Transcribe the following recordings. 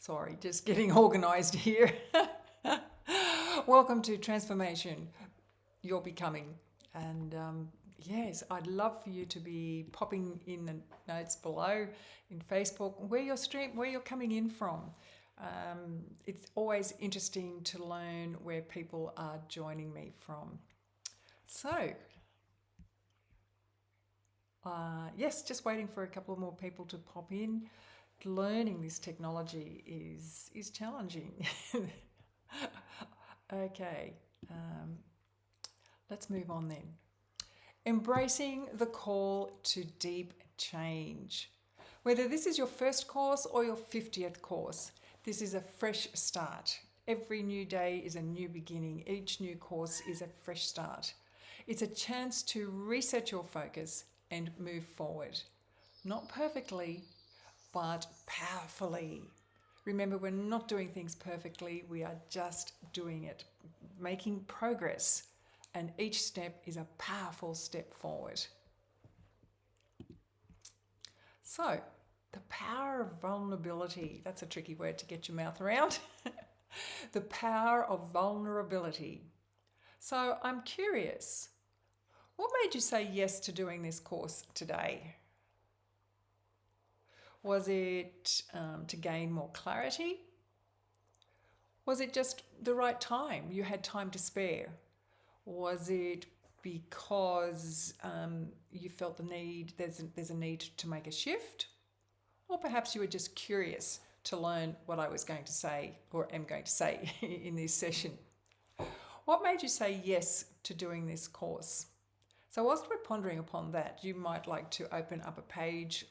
Sorry, just getting organized here. Welcome to Transformation You're Becoming. And yes, I'd love for you to be popping in the notes below in Facebook where you're coming in from. It's always interesting to learn where people are joining me from. So, yes, just waiting for a couple of more people to pop in. Learning this technology is challenging. Okay, let's move on then. Embracing the call to deep change. Whether this is your first course or your 50th course, this is a fresh start. Every new day is a new beginning. Each new course is a fresh start. It's a chance to reset your focus and move forward. Not perfectly, but powerfully. Remember, we're not doing things perfectly, we are just doing it, making progress, and each step is a powerful step forward. So, the power of vulnerability, that's a tricky word to get your mouth around. The power of vulnerability. So, I'm curious, what made you say yes to doing this course today? Was it to gain more clarity? Was it just the right time? You had time to spare? Was it because you felt the need, there's a need to make a shift? Or perhaps you were just curious to learn what I was going to say or am going to say in this session. What made you say yes to doing this course? So whilst we're pondering upon that, you might like to open up a page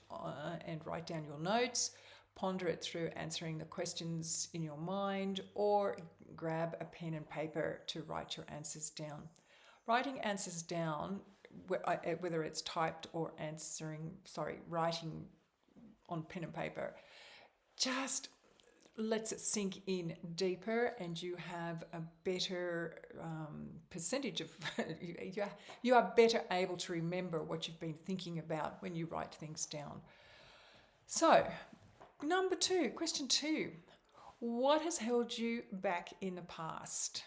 and write down your notes, ponder it through answering the questions in your mind, or grab a pen and paper to write your answers down. Writing answers down, whether it's typed or writing on pen and paper, just lets it sink in deeper, and you have a better percentage of you are better able to remember what you've been thinking about when you write things down. So, question two, what has held you back in the past?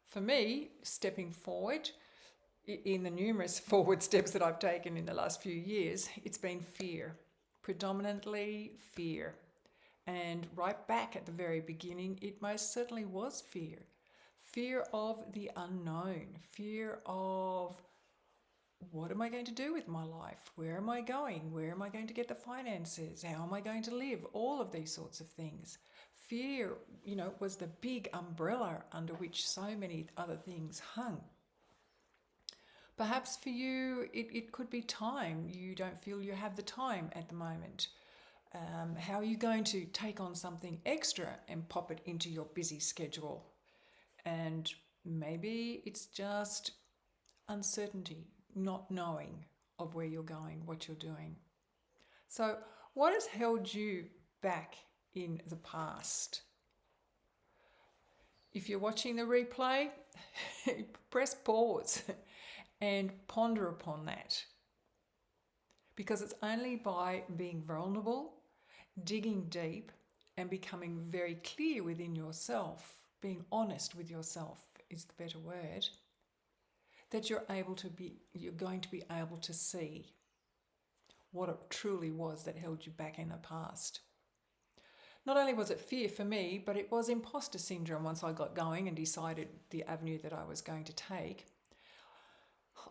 For me, stepping forward, in the numerous forward steps that I've taken in the last few years, it's been fear, predominantly fear. And right back at the very beginning, it most certainly was fear. Fear of the unknown, fear of what am I going to do with my life? Where am I going? Where am I going to get the finances? How am I going to live? All of these sorts of things. Fear, was the big umbrella under which so many other things hung. Perhaps for you, it could be time. You don't feel you have the time at the moment. How are you going to take on something extra and pop it into your busy schedule? And maybe it's just uncertainty, not knowing of where you're going, what you're doing. So, what has held you back in the past? If you're watching the replay, press pause and ponder upon that. Because it's only by being vulnerable, digging deep, and becoming very clear within yourself, being honest with yourself is the better word, that you're going to be able to see what it truly was that held you back in the past. Not only was it fear for me, but it was imposter syndrome once I got going and decided the avenue that I was going to take.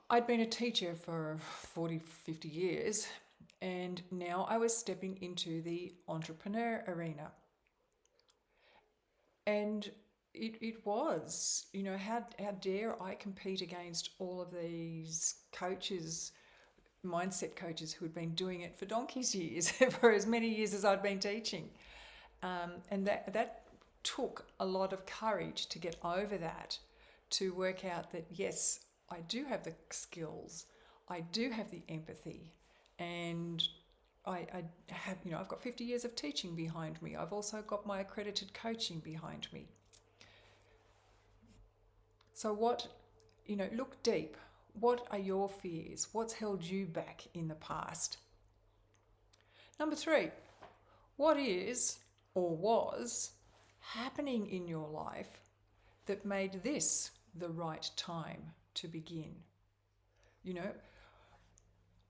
I'd been a teacher for 40, 50 years, and now I was stepping into the entrepreneur arena. And it was, how dare I compete against all of these coaches, mindset coaches who had been doing it for donkey's years, for as many years as I'd been teaching. And that took a lot of courage to get over that, to work out that, yes, I do have the skills, I do have the empathy, and I have, I've got 50 years of teaching behind me. I've also got my accredited coaching behind me. So look deep. What are your fears? What's held you back in the past? Number 3, what is or was happening in your life that made this the right time to begin? You know,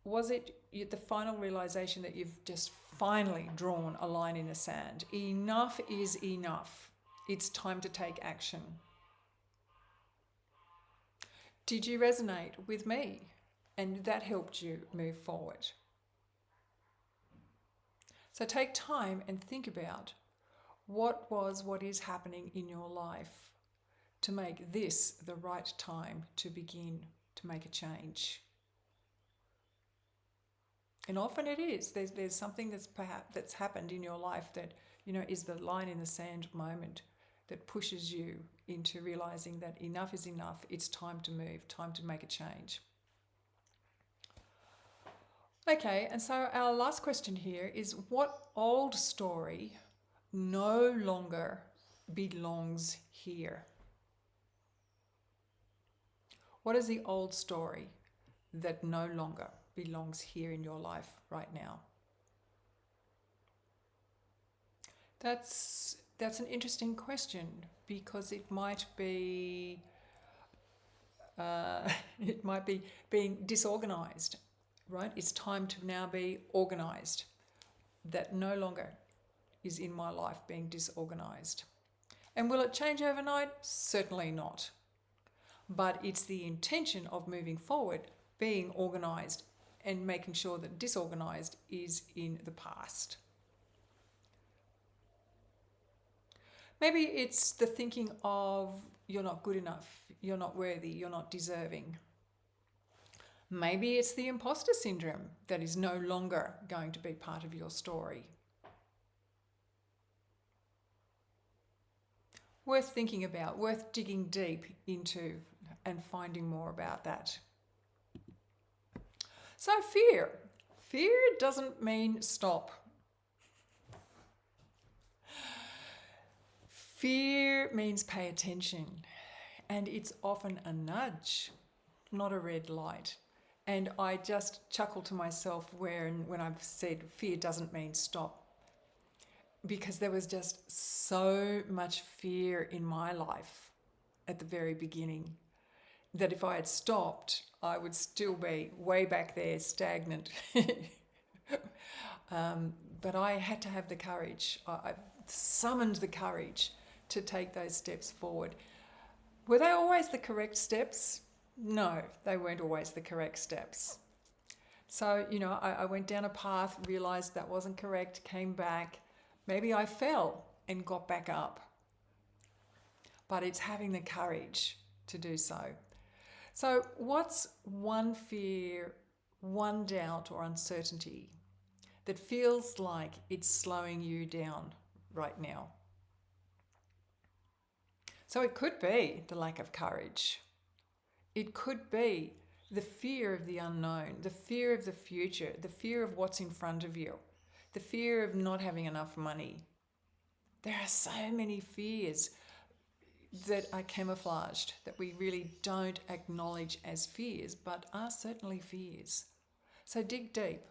was it the final realization that you've just finally drawn a line in the sand? Enough is enough. It's time to take action. Did you resonate with me? And that helped you move forward. So take time and think about what is happening in your life to make this the right time to begin to make a change. And often it is. There's something that's happened in your life that, is the line in the sand moment that pushes you into realizing that enough is enough. It's time to move, time to make a change. Okay, and so our last question here is, what old story no longer belongs here? What is the old story that no longer belongs here in your life right now? That's an interesting question, because it might be being disorganized, right? It's time to now be organized. That no longer is in my life, being disorganized. And will it change overnight? Certainly not. But it's the intention of moving forward, being organized and making sure that disorganized is in the past. Maybe it's the thinking of you're not good enough, you're not worthy, you're not deserving. Maybe it's the imposter syndrome that is no longer going to be part of your story. Worth thinking about, worth digging deep into and finding more about that. So fear. Fear doesn't mean stop. Fear means pay attention, and it's often a nudge, not a red light. And I just chuckle to myself when I've said fear doesn't mean stop, because there was just so much fear in my life at the very beginning that if I had stopped, I would still be way back there, stagnant. But I had to have the courage. I summoned the courage to take those steps forward. Were they always the correct steps? No, they weren't always the correct steps. So, I went down a path, realized that wasn't correct, came back. Maybe I fell and got back up. But it's having the courage to do so. So, what's one fear, one doubt or uncertainty that feels like it's slowing you down right now? So it could be the lack of courage. It could be the fear of the unknown, the fear of the future, the fear of what's in front of you, the fear of not having enough money. There are so many fears that are camouflaged, that we really don't acknowledge as fears, but are certainly fears. So dig deep.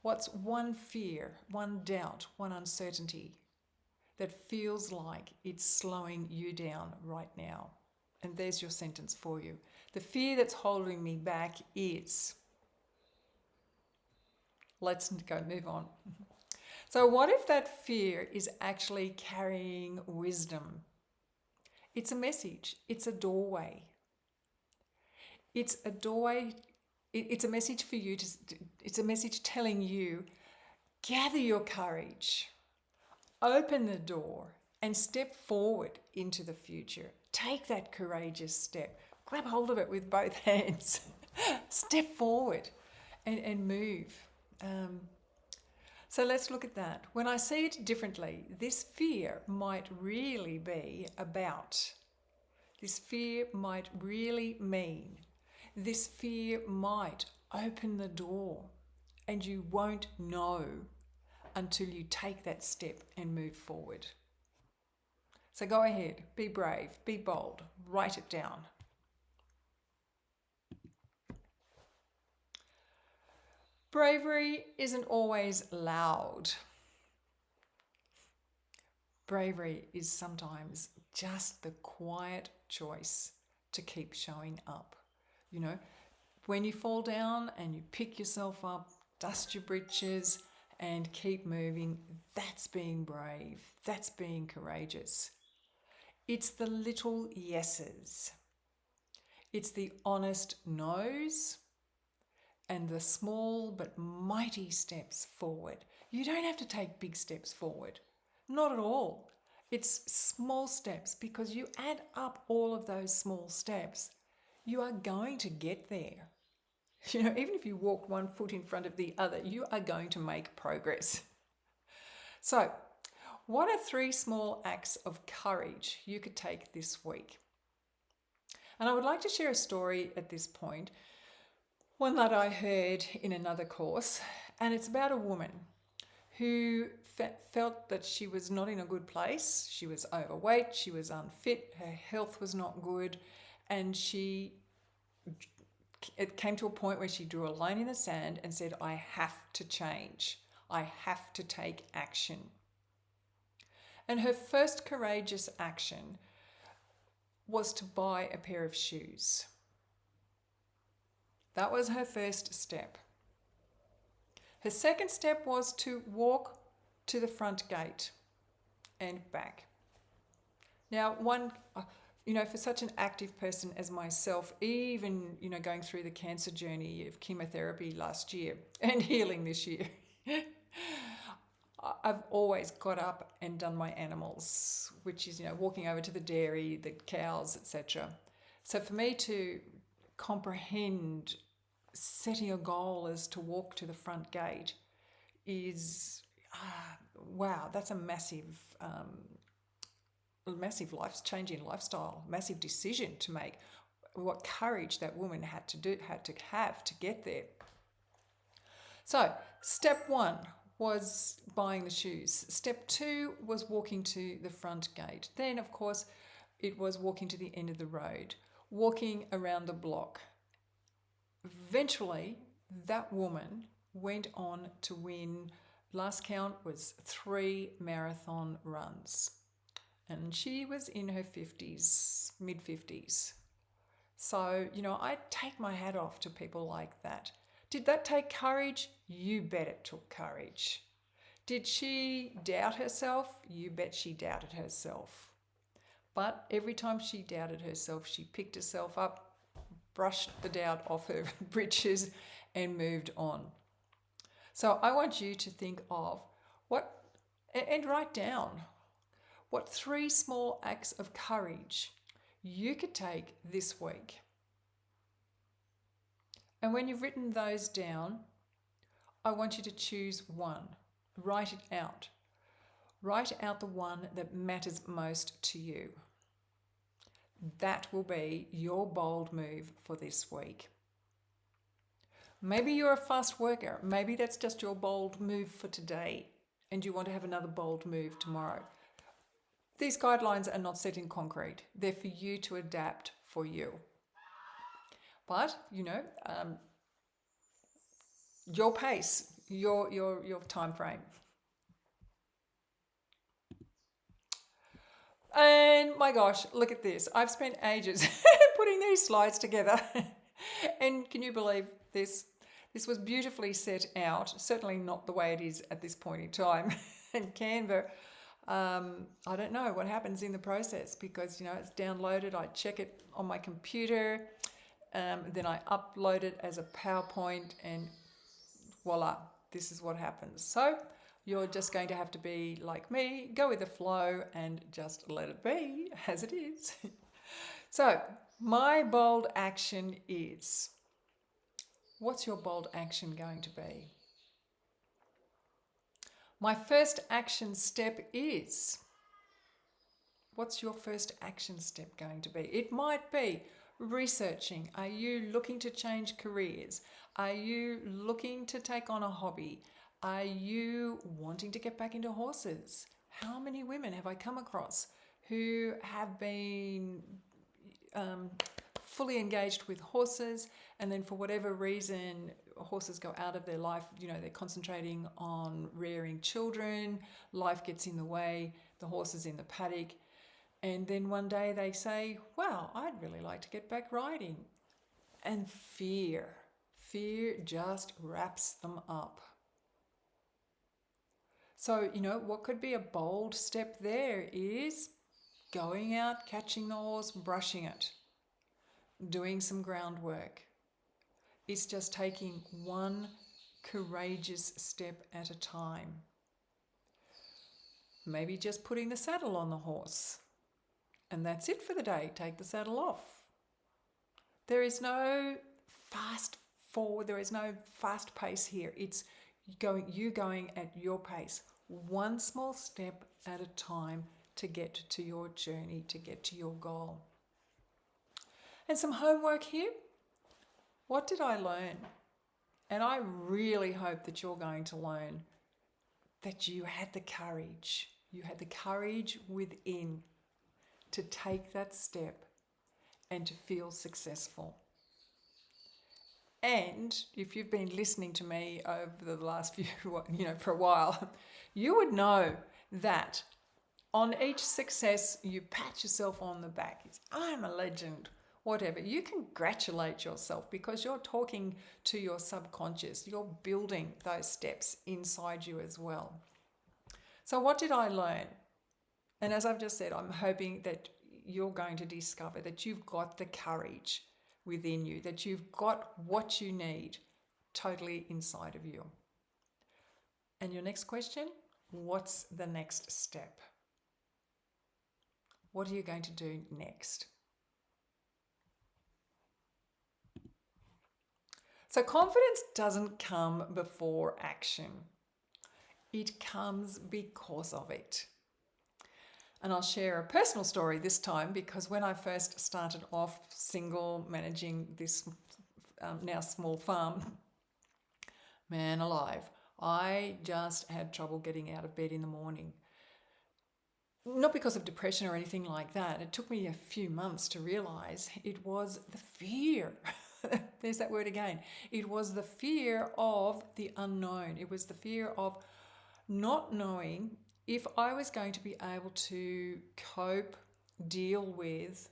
What's one fear, one doubt, one uncertainty that feels like it's slowing you down right now? And there's your sentence for you. The fear that's holding me back is... Let's go move on. So what if that fear is actually carrying wisdom? It's a message. It's a doorway. It's a doorway. It's a message for you. It's a message telling you, gather your courage, open the door and step forward into the future. Take that courageous step. Grab hold of it with both hands. Step forward and move. So let's look at that. When I see it differently, this fear might really be about. This fear might really mean. This fear might open the door, and you won't know until you take that step and move forward. So go ahead, be brave, be bold, write it down. Bravery isn't always loud. Bravery is sometimes just the quiet choice to keep showing up. You know, when you fall down and you pick yourself up, dust your britches, and keep moving, that's being brave. That's being courageous. It's the little yeses. It's the honest no's and the small but mighty steps forward. You don't have to take big steps forward. Not at all. It's small steps, because you add up all of those small steps, you are going to get there. You know, even if you walk one foot in front of the other, you are going to make progress. So, what are 3 small acts of courage you could take this week? And I would like to share a story at this point, one that I heard in another course, and it's about a woman who felt that she was not in a good place. She was overweight, she was unfit, her health was not good, and it came to a point where she drew a line in the sand and said, I have to change. I have to take action. And her first courageous action was to buy a pair of shoes. That was her first step. Her second step was to walk to the front gate and back. Now, for such an active person as myself, even, going through the cancer journey of chemotherapy last year and healing this year, I've always got up and done my animals, which is, walking over to the dairy, the cows, etc. So for me to comprehend setting a goal as to walk to the front gate is, wow, that's a massive life-changing lifestyle, massive decision to make. What courage that woman had to have to get there. So step 1 was buying the shoes. Step 2 was walking to the front gate. Then, of course, it was walking to the end of the road, walking around the block. Eventually, that woman went on to win, last count was 3 marathon runs. And she was in her 50s, mid-50s. So, I take my hat off to people like that. Did that take courage? You bet it took courage. Did she doubt herself? You bet she doubted herself. But every time she doubted herself, she picked herself up, brushed the doubt off her britches, and moved on. So I want you to think of and write down what 3 small acts of courage you could take this week. And when you've written those down, I want you to choose one. Write it out. Write out the one that matters most to you. That will be your bold move for this week. Maybe you're a fast worker. Maybe that's just your bold move for today, and you want to have another bold move tomorrow. These guidelines are not set in concrete. They're for you to adapt for you. But, your pace, your time frame. And my gosh, look at this. I've spent ages putting these slides together. And can you believe this? This was beautifully set out, certainly not the way it is at this point in time. And Canva, I don't know what happens in the process, because, it's downloaded. I check it on my computer, then I upload it as a PowerPoint, and voila, this is what happens. So you're just going to have to be like me, go with the flow and just let it be as it is. So my bold action is, what's your bold action going to be? My first action step is, what's your first action step going to be? It might be researching. Are you looking to change careers? Are you looking to take on a hobby? Are you wanting to get back into horses? How many women have I come across who have been fully engaged with horses, and then for whatever reason, horses go out of their life, they're concentrating on rearing children, life gets in the way, the horse is in the paddock, and then one day they say, wow, I'd really like to get back riding. And fear just wraps them up. So, what could be a bold step there is going out, catching the horse, brushing it, doing some groundwork. It's just taking one courageous step at a time. Maybe just putting the saddle on the horse. And that's it for the day. Take the saddle off. There is no fast forward. There is no fast pace here. It's you going at your pace. One small step at a time to get to your journey, to get to your goal. And some homework here. What did I learn? And I really hope that you're going to learn that you had the courage. You had the courage within to take that step and to feel successful. And if you've been listening to me over the last few, for a while, you would know that on each success, you pat yourself on the back. It's, I'm a legend, whatever. You congratulate yourself because you're talking to your subconscious. You're building those steps inside you as well. So what did I learn? And as I've just said, I'm hoping that you're going to discover that you've got the courage within you, that you've got what you need totally inside of you. And your next question, what's the next step? What are you going to do next? So confidence doesn't come before action. It comes because of it. And I'll share a personal story this time because when I first started off single, managing this now small farm, man alive, I just had trouble getting out of bed in the morning. Not because of depression or anything like that. It took me a few months to realize it was the fear. There's that word again. It was the fear of the unknown. It was the fear of not knowing if I was going to be able to cope, deal with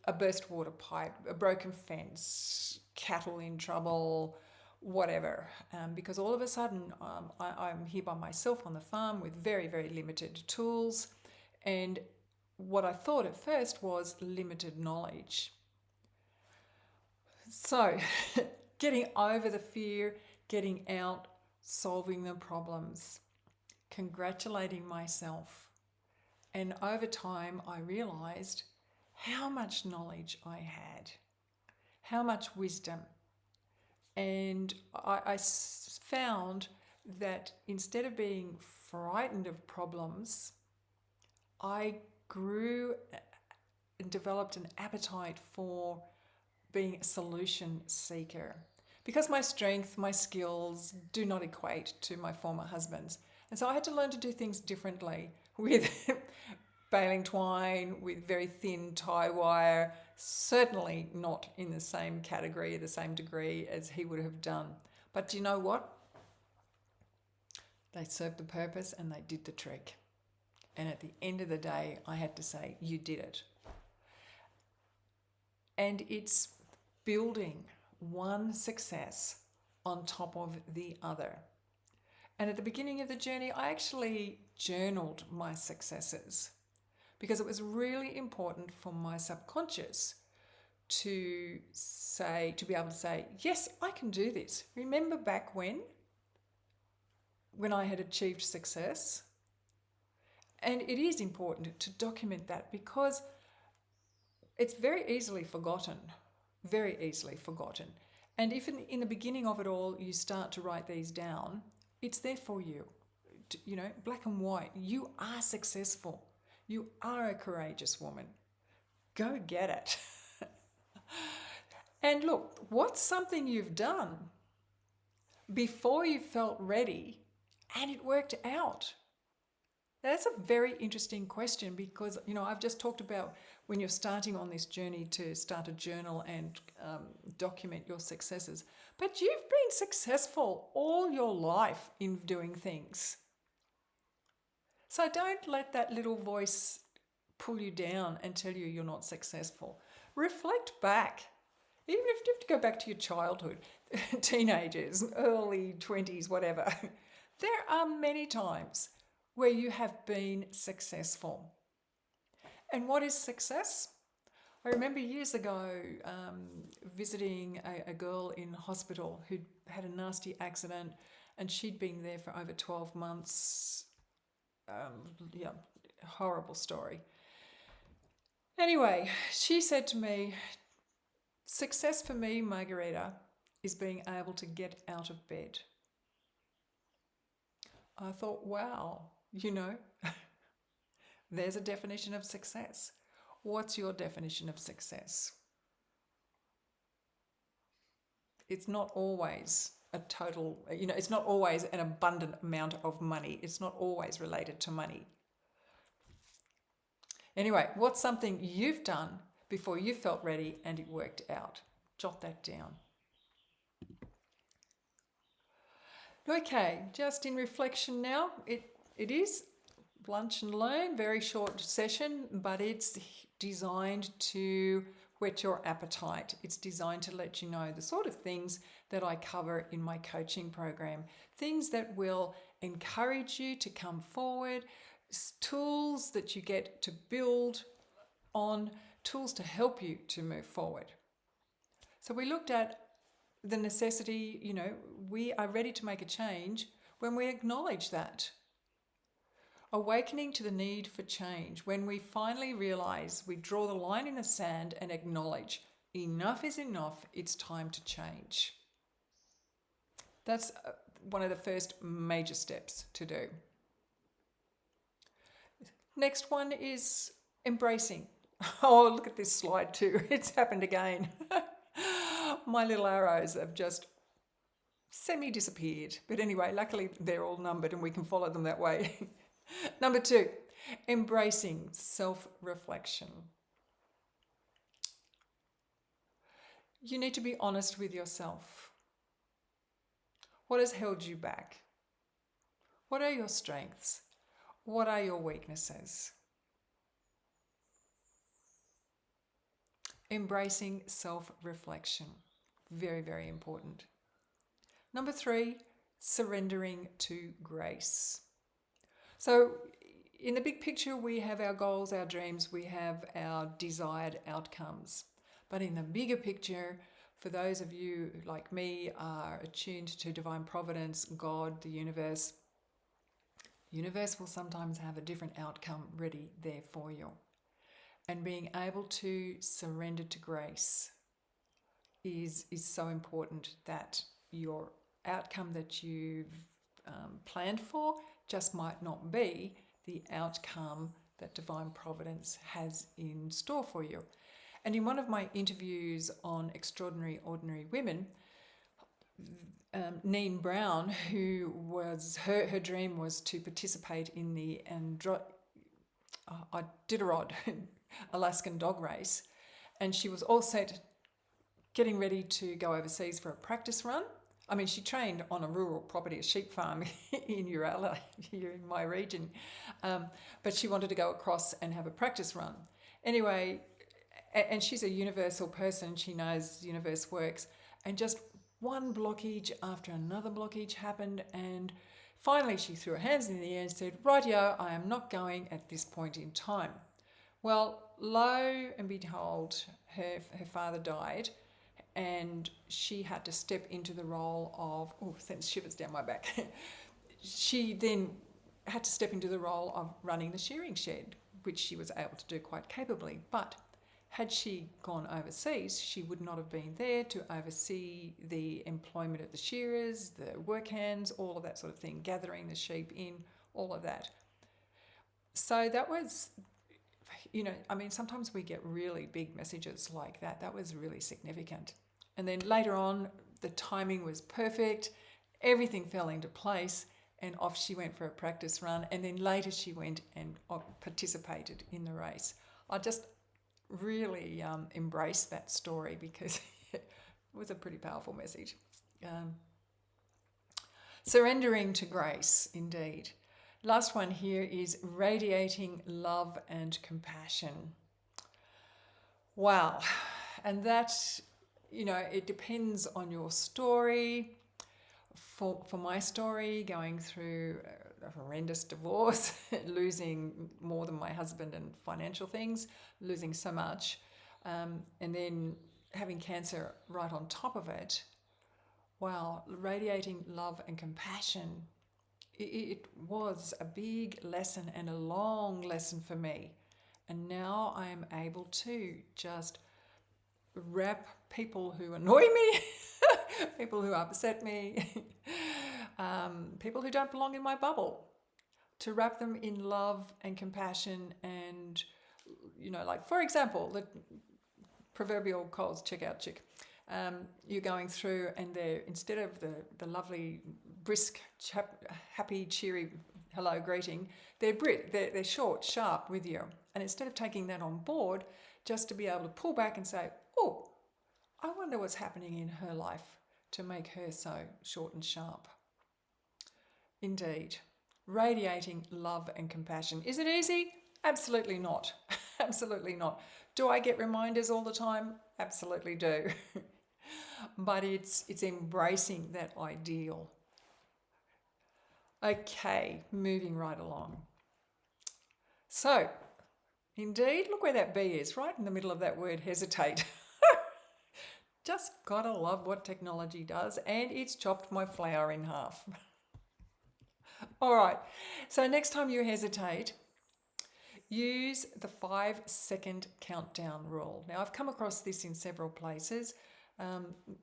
a burst water pipe, a broken fence, cattle in trouble, whatever. Because all of a sudden I'm here by myself on the farm with very, very limited tools. And what I thought at first was limited knowledge. So getting over the fear, getting out, solving the problems, congratulating myself. And over time, I realized how much knowledge I had, how much wisdom. And I found that instead of being frightened of problems, I grew and developed an appetite for being a solution seeker. Because my strength, my skills do not equate to my former husband's. And so I had to learn to do things differently with baling twine, with very thin tie wire, certainly not in the same category, the same degree as he would have done. But do you know what? They served the purpose and they did the trick. And at the end of the day, I had to say, you did it. And it's building one success on top of the other. And at the beginning of the journey, I actually journaled my successes because it was really important for my subconscious to be able to say, yes, I can do this. Remember back when I had achieved success? And it is important to document that because it's very easily forgotten. And if in the beginning of it all, you start to write these down, it's there for you, black and white. You are successful. You are a courageous woman. Go get it. And look, what's something you've done before you felt ready and it worked out? That's a very interesting question because, I've just talked about when you're starting on this journey to start a journal and document your successes. But you've been successful all your life in doing things. So don't let that little voice pull you down and tell you you're not successful. Reflect back. Even if you have to go back to your childhood, teenagers, early 20s, whatever, there are many times where you have been successful. And what is success? I remember years ago visiting a girl in hospital who'd had a nasty accident and she'd been there for over 12 months. Yeah, horrible story. Anyway, she said to me, success for me, Margherita, is being able to get out of bed. I thought, wow, there's a definition of success. What's your definition of success? It's not always a total, it's not always an abundant amount of money. It's not always related to money. Anyway, what's something you've done before you felt ready and it worked out? Jot that down. Okay, just in reflection now, it is lunch and learn, very short session, but it's designed to whet your appetite. It's designed to let you know the sort of things that I cover in my coaching program, things that will encourage you to come forward, tools that you get to build on, tools to help you to move forward. So we looked at the necessity, we are ready to make a change when we acknowledge that. Awakening to the need for change, when we finally realize we draw the line in the sand and acknowledge enough is enough, it's time to change. That's one of the first major steps to do. Next one is embracing. Oh, look at this slide too. It's happened again. My little arrows have just semi-disappeared. But anyway, luckily they're all numbered and we can follow them that way. Number 2, embracing self-reflection. You need to be honest with yourself. What has held you back? What are your strengths? What are your weaknesses? Embracing self-reflection. Very, very important. Number 3, surrendering to grace. So in the big picture, we have our goals, our dreams, we have our desired outcomes. But in the bigger picture, for those of you like me are attuned to divine providence, God, the universe will sometimes have a different outcome ready there for you. And being able to surrender to grace is so important, that your outcome that you've planned for just might not be the outcome that divine providence has in store for you. And in one of my interviews on Extraordinary Ordinary Women, Neen Brown, who was her dream was to participate in the Iditarod Alaskan dog race, and she was all set getting ready to go overseas for a practice run. I mean, she trained on a rural property, a sheep farm in Uralla, here in my region, but she wanted to go across and have a practice run. Anyway, and she's a universal person. She knows the universe works, and just one blockage after another blockage happened, and finally she threw her hands in the air and said, "Rightio, I am not going at this point in time." Well, lo and behold, her father died, and she had to step into the role of, sends shivers down my back. She then had to step into the role of running the shearing shed, which she was able to do quite capably. But had she gone overseas, she would not have been there to oversee the employment of the shearers, the work hands, all of that sort of thing, gathering the sheep in, all of that. So that was, sometimes we get really big messages like that. That was really significant. And then later on, the timing was perfect. Everything fell into place. and off she went for a practice run, and then later she went and participated in the race. I just really embraced that story because it was a pretty powerful message. Surrendering to grace, indeed. Last one here is radiating love and compassion. Wow. And that, it depends on your story. For my story, going through a horrendous divorce, losing more than my husband and financial things, losing so much, and then having cancer right on top of it. Wow, radiating love and compassion. It was a big lesson and a long lesson for me. And now I am able to just wrap people who annoy me, people who upset me, people who don't belong in my bubble, to wrap them in love and compassion. And, like, for example, the proverbial Coles checkout chick. You're going through and they're, instead of the lovely, brisk, happy, cheery hello greeting, they're short, sharp with you. And instead of taking that on board, just to be able to pull back and say, oh, I wonder what's happening in her life to make her so short and sharp. Indeed. Radiating love and compassion. Is it easy? Absolutely not. Absolutely not. Do I get reminders all the time? Absolutely do. But it's embracing that ideal. Okay, moving right along. So, indeed, look where that B is, right in the middle of that word hesitate. Just gotta love what technology does, and it's chopped my flower in half. All right, so next time you hesitate, use the 5-second countdown rule. Now, I've come across this in several places.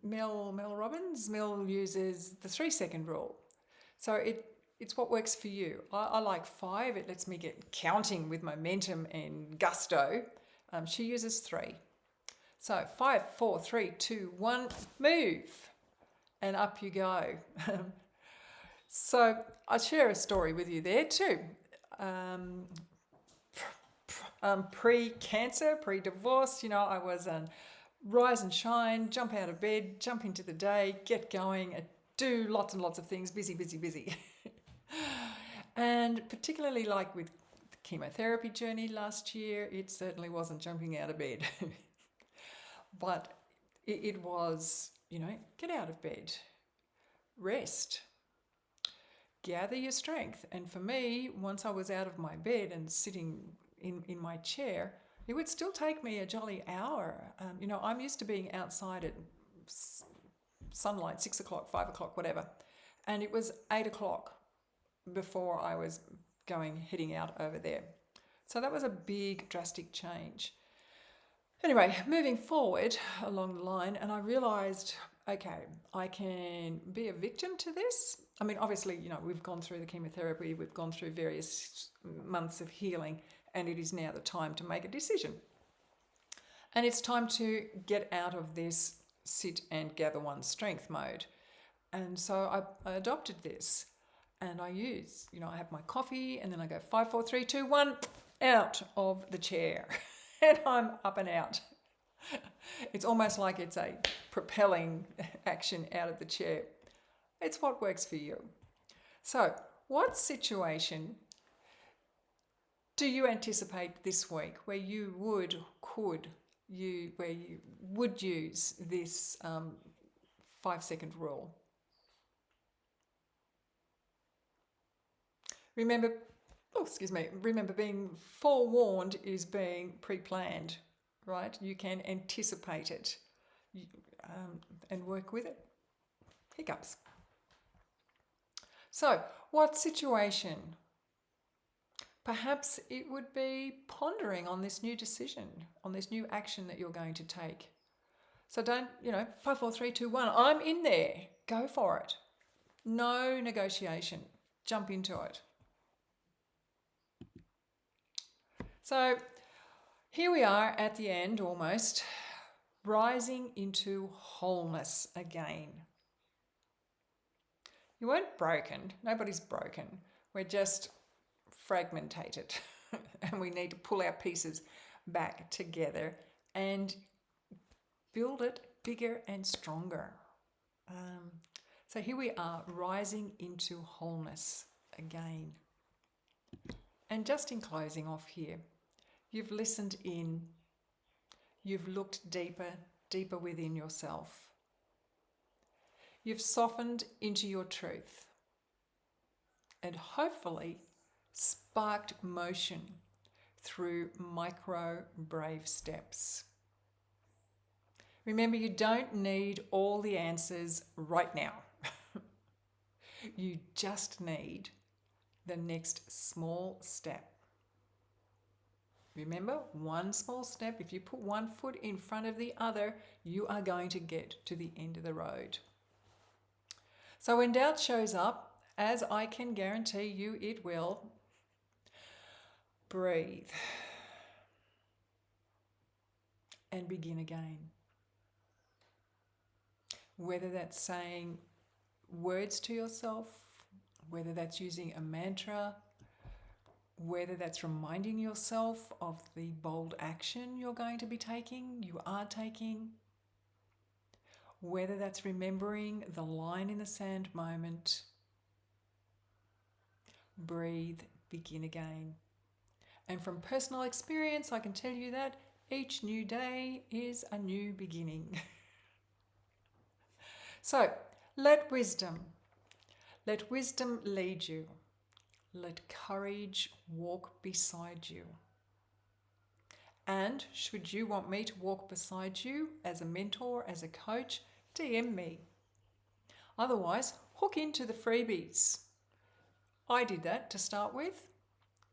Mel Robbins uses the 3-second rule. So it's what works for you. I like 5. It lets me get counting with momentum and gusto. She uses 3. So 5, 4, 3, 2, 1, move. And up you go. So I'll share a story with you there too. Pre-cancer, pre-divorce, I was rise and shine, jump out of bed, jump into the day, get going, do lots and lots of things, busy. And particularly like with the chemotherapy journey last year, it certainly wasn't jumping out of bed. But it was, get out of bed, rest, gather your strength. And for me, once I was out of my bed and sitting in my chair, it would still take me a jolly hour. I'm used to being outside at sunlight, 6 o'clock, 5 o'clock, whatever. And it was 8 o'clock before I was heading out over there. So that was a big, drastic change. Anyway, moving forward along the line, and I realised, okay, I can be a victim to this. I mean, obviously, we've gone through the chemotherapy, we've gone through various months of healing, and it is now the time to make a decision. And it's time to get out of this sit and gather one's strength mode. And so I adopted this, and I I have my coffee, and then I go 5, 4, 3, 2, 1, out of the chair. And I'm up and out. It's almost like it's a propelling action out of the chair. It's what works for you. So, what situation do you anticipate this week where you would use this 5-second rule? Remember, being forewarned is being pre-planned, right? You can anticipate it and work with it. Hiccups. So, what situation? Perhaps it would be pondering on this new decision, on this new action that you're going to take. So don't, 5, 4, 3, 2, 1, I'm in there. Go for it. No negotiation. Jump into it. So here we are at the end almost, rising into wholeness again. You weren't broken. Nobody's broken. We're just fragmented and we need to pull our pieces back together and build it bigger and stronger. So here we are, rising into wholeness again. And just in closing off here, you've listened in, you've looked deeper within yourself. You've softened into your truth and hopefully sparked motion through micro brave steps. Remember, you don't need all the answers right now. You just need the next small step. Remember, one small step, if you put one foot in front of the other, you are going to get to the end of the road. So when doubt shows up, as I can guarantee you it will, breathe and begin again. Whether that's saying words to yourself, whether that's using a mantra, whether that's reminding yourself of the bold action you're going to be taking, you are taking, whether that's remembering the line in the sand moment, breathe, begin again. And from personal experience, I can tell you that each new day is a new beginning. So, let wisdom lead you. Let courage walk beside you. And should you want me to walk beside you as a mentor, as a coach, DM me. Otherwise, hook into the freebies. I did that to start with,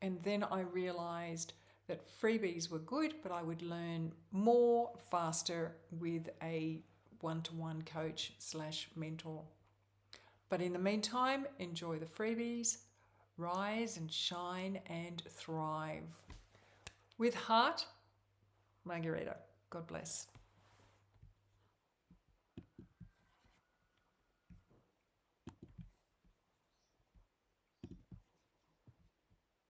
and then I realised that freebies were good, but I would learn more faster with a one-to-one coach / mentor. But in the meantime, enjoy the freebies, rise and shine and thrive. With heart, Margherita. God bless.